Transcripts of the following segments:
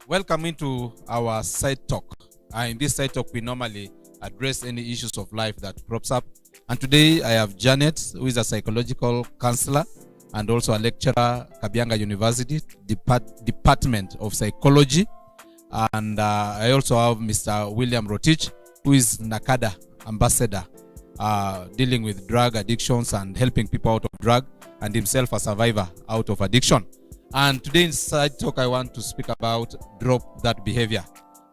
Welcome into our side talk. In this side talk, we normally address any issues of life that crops up. And today I have Janet, who is a psychological counselor and also a lecturer, Kabianga University, Department of Psychology. And I also have Mr. William Rotich, who is NACADA ambassador, dealing with drug addictions and helping people out of drug, and himself a survivor out of addiction. And today in Side Talk, I want to speak about drop that behavior.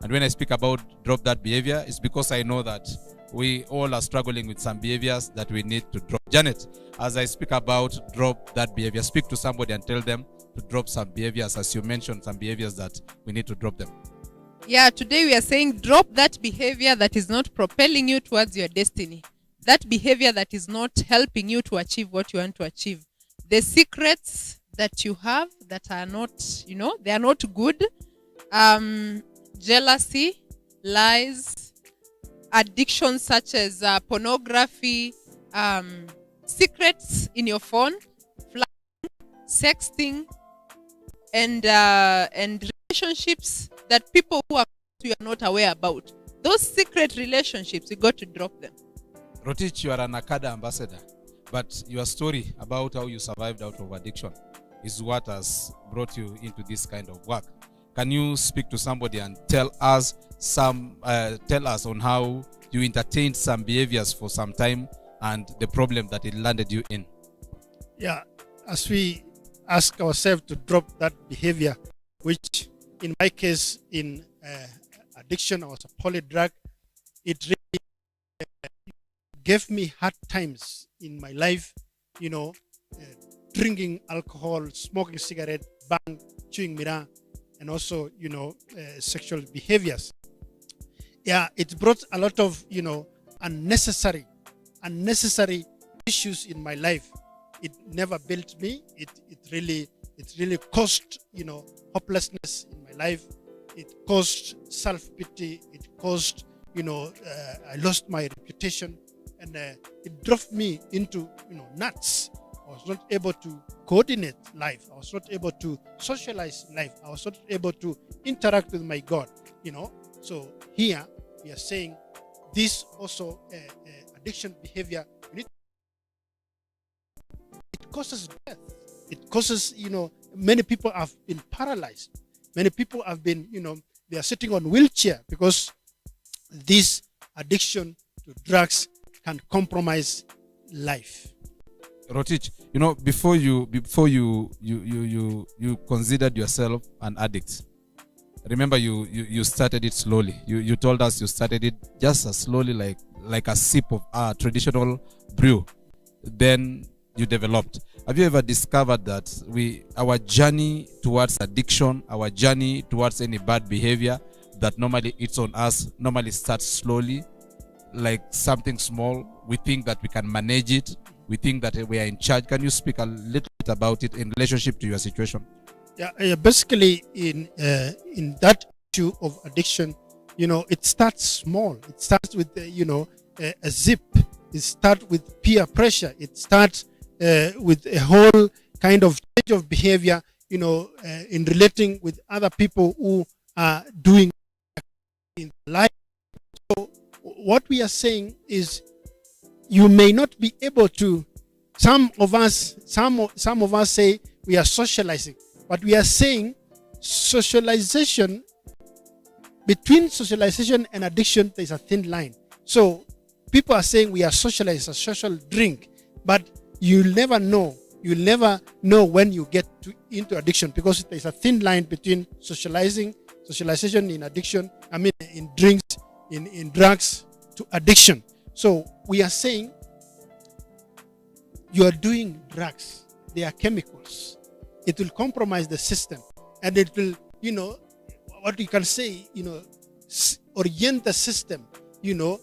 And when I speak about drop that behavior, it's because I know that we all are struggling with some behaviors that we need to drop. Janet, as I speak about drop that behavior, speak to somebody and tell them to drop some behaviors, as you mentioned, some behaviors that we need to drop them. Yeah, today we are saying drop that behavior that is not propelling you towards your destiny. That behavior that is not helping you to achieve what you want to achieve. The secrets that you have that are not, they are not good. Jealousy, lies, addictions such as pornography, secrets in your phone, sexting, and relationships that people who are you are not aware about. Those secret relationships, you got to drop them. Rotich, you are an NACADA ambassador, but your story about how you survived out of addiction is what has brought you into this kind of work. Can you speak to somebody and tell us on how you entertained some behaviors for some time and the problem that it landed you in? Yeah, as we ask ourselves to drop that behavior, which in my case in addiction, I was a poly drug, it really gave me hard times in my life, drinking alcohol, smoking cigarette, bang, chewing mirror, and also, sexual behaviors. Yeah, it brought a lot of, unnecessary issues in my life. It never built me. It really caused, hopelessness in my life. It caused self-pity. It caused, I lost my reputation, and it drove me into, nuts. I was not able to coordinate life. I was not able to socialize life. I was not able to interact with my God, So here we are saying this also addiction behavior, it causes death. It causes, many people have been paralyzed. Many people have been, they are sitting on wheelchair because this addiction to drugs can compromise life. Rotich, before you considered yourself an addict, remember you started it slowly. You told us you started it just as slowly, like a sip of traditional brew. Then you developed. Have you ever discovered that our journey towards addiction, our journey towards any bad behavior that normally it's on us, normally starts slowly, like something small? We think that we can manage it. We think that we are in charge. Can you speak a little bit about it in relationship to your situation? Yeah, basically in that issue of addiction, it starts small. It starts with a zip. It starts with peer pressure. It starts with a whole kind of change of behavior, in relating with other people who are doing in life. So what we are saying is, you may not be able to. Some of us say we are socializing, but we are saying socialization, between socialization and addiction, there's a thin line. So people are saying we are socializing, a social drink, but you'll never know. You'll never know when you get into addiction, because there's a thin line between socialization in addiction, in drinks, in drugs, to addiction. So we are saying you are doing drugs. They are chemicals. It will compromise the system, and it will, what you can say, orient the system, to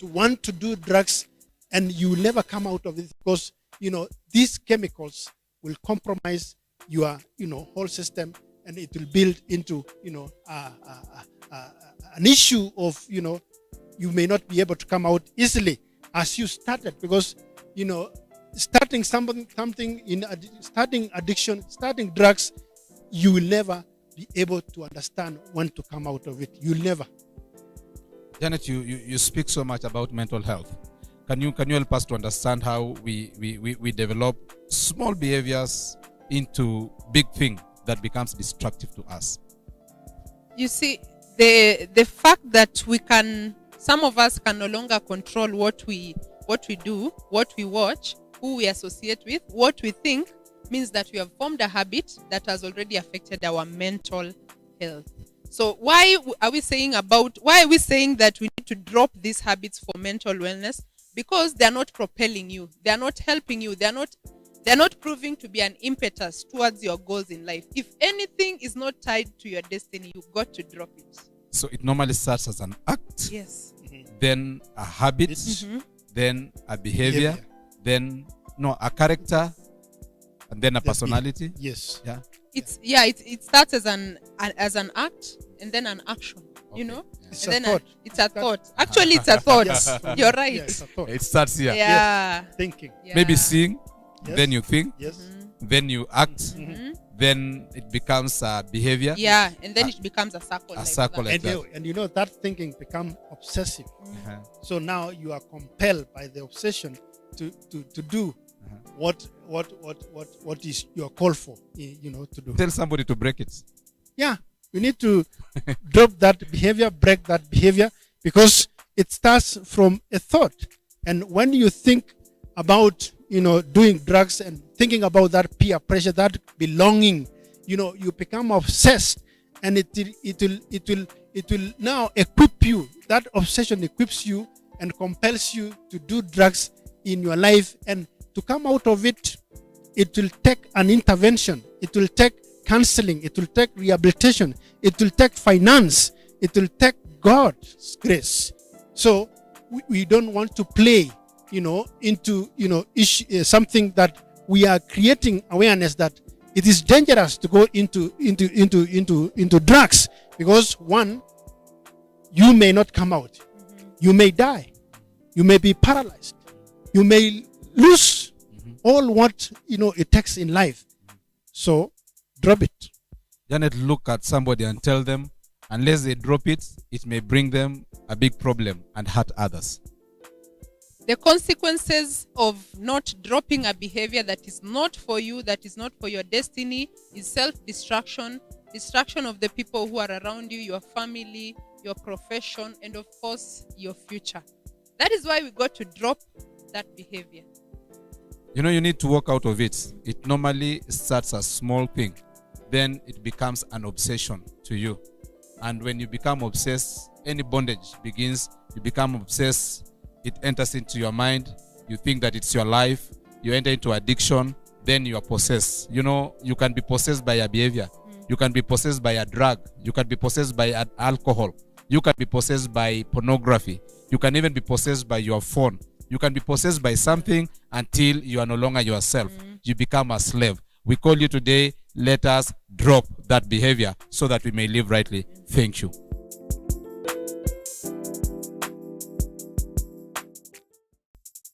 want to do drugs, and you will never come out of it, because, these chemicals will compromise your, whole system, and it will build into, an issue of, you may not be able to come out easily as you started, because starting something in starting addiction, starting drugs, you will never be able to understand when to come out of it. You'll never. Janet, you speak so much about mental health. Can you help us to understand how we develop small behaviors into big thing that becomes destructive to us? You see, the fact that some of us can no longer control what we do, what we watch, who we associate with, what we think, means that we have formed a habit that has already affected our mental health. So why are we saying that we need to drop these habits for mental wellness? Because they are not propelling you, they are not helping you, they are not proving to be an impetus towards your goals in life. If anything is not tied to your destiny, you've got to drop it. So it normally starts as an act, Yes. then a habit, then a behavior, then a character, and then a personality. Yes. Yeah. It starts as an act and then an action. You know, It's and a then thought. it's a thought. Actually, it's a thought. Yes. You're right. Yeah, it's a thought. It starts here. Yeah. Thinking. Yeah. Maybe seeing, Yes. then you think, Yes. then you act, then it becomes a behavior. Yeah, and then it becomes a circle. A circle like that. And that thinking become obsessive. Uh-huh. So now you are compelled by the obsession to do what is your call for, to do. Tell somebody to break it. Yeah, we need to drop that behavior, break that behavior, because it starts from a thought. And when you think about, doing drugs and thinking about that peer pressure, that belonging, you become obsessed, and it will now equip you. That obsession equips you and compels you to do drugs in your life, and to come out of it, it will take an intervention. It will take counseling. It will take rehabilitation. It will take finance. It will take God's grace. So we don't want to play, into something that we are creating awareness that it is dangerous to go into drugs, because one, you may not come out. You may die. You may be paralyzed. You may lose all what it takes in life. So drop it. Janet, look at somebody and tell them, unless they drop it, it may bring them a big problem and hurt others. The consequences of not dropping a behavior that is not for you, that is not for your destiny, is self-destruction, destruction of the people who are around you, your family, your profession, and of course, your future. That is why we got to drop that behavior. You need to walk out of it. It normally starts as small thing. Then it becomes an obsession to you. And when you become obsessed, any bondage begins. You become obsessed. It enters into your mind. You think that it's your life. You enter into addiction. Then you are possessed. You can be possessed by a behavior. You can be possessed by a drug. You can be possessed by alcohol. You can be possessed by pornography. You can even be possessed by your phone. You can be possessed by something until you are no longer yourself. You become a slave. We call you today. Let us drop that behavior so that we may live rightly. Thank you.